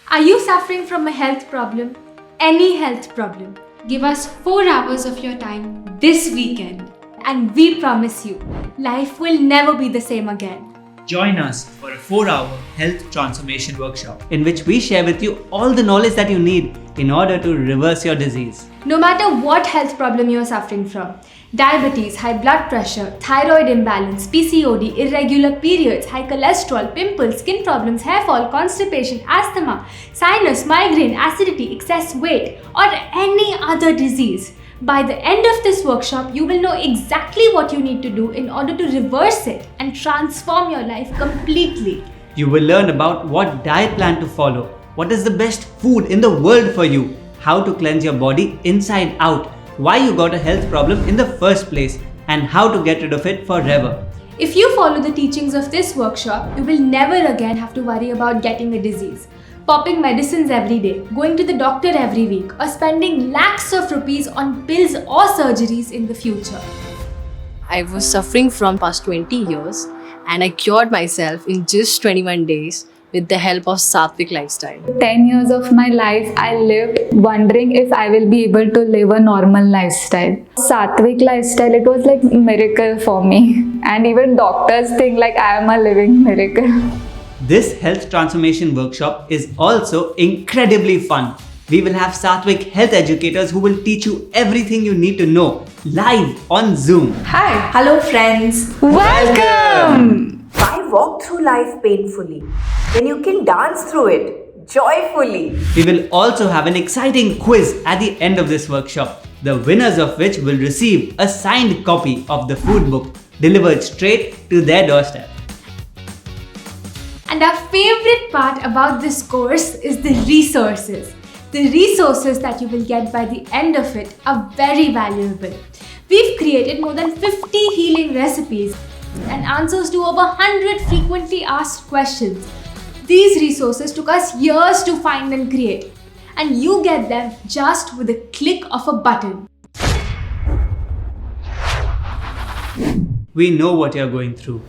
Are you suffering from a health problem? Any health problem? Give us 4 hours of your time this weekend and we promise you, life will never be the same again. Join us for a 4-hour health transformation workshop in which we share with you all the knowledge that you need in order to reverse your disease. No matter what health problem you are suffering from, diabetes, high blood pressure, thyroid imbalance, PCOD, irregular periods, high cholesterol, pimples, skin problems, hair fall, constipation, asthma, sinus, migraine, acidity, excess weight, or any other disease, by the end of this workshop, you will know exactly what you need to do in order to reverse it and transform your life completely. You will learn about what diet plan to follow, what is the best food in the world for you, how to cleanse your body inside out, why you got a health problem in the first place, and how to get rid of it forever. If you follow the teachings of this workshop, you will never again have to worry about getting a disease, popping medicines every day, going to the doctor every week, or spending lakhs of rupees on pills or surgeries in the future. I was suffering from past 20 years and I cured myself in just 21 days with the help of Satvic lifestyle. 10 years of my life I lived wondering if I will be able to live a normal lifestyle. Satvic lifestyle, it was like a miracle for me, and even doctors think like I am a living miracle. This health transformation workshop is also incredibly fun. We will have Satvic health educators who will teach you everything you need to know live on Zoom. Hi. Hello friends. Welcome! Why walk through life painfully when you can dance through it joyfully? We will also have an exciting quiz at the end of this workshop, the winners of which will receive a signed copy of the food book delivered straight to their doorstep. And our favorite part about this course is the resources. The resources that you will get by the end of it are very valuable. We've created more than 50 healing recipes and answers to over 100 frequently asked questions. These resources took us years to find and create, and you get them just with a click of a button. We know what you're going through.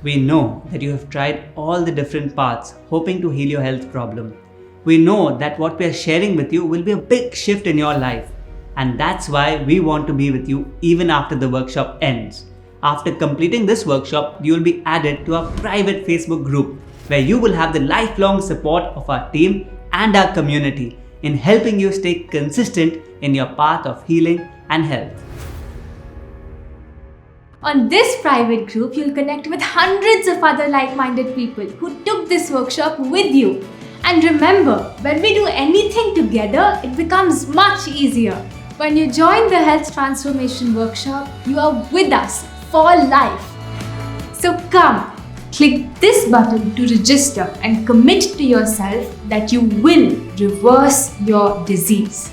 We know that you have tried all the different paths hoping to heal your health problem. We know that what we are sharing with you will be a big shift in your life, and that's why we want to be with you even after the workshop ends. After completing this workshop, you will be added to our private Facebook group where you will have the lifelong support of our team and our community in helping you stay consistent in your path of healing and health. On this private group, you'll connect with hundreds of other like-minded people who took this workshop with you. And remember, when we do anything together, it becomes much easier. When you join the Health Transformation Workshop, you are with us for life. So come, click this button to register and commit to yourself that you will reverse your disease.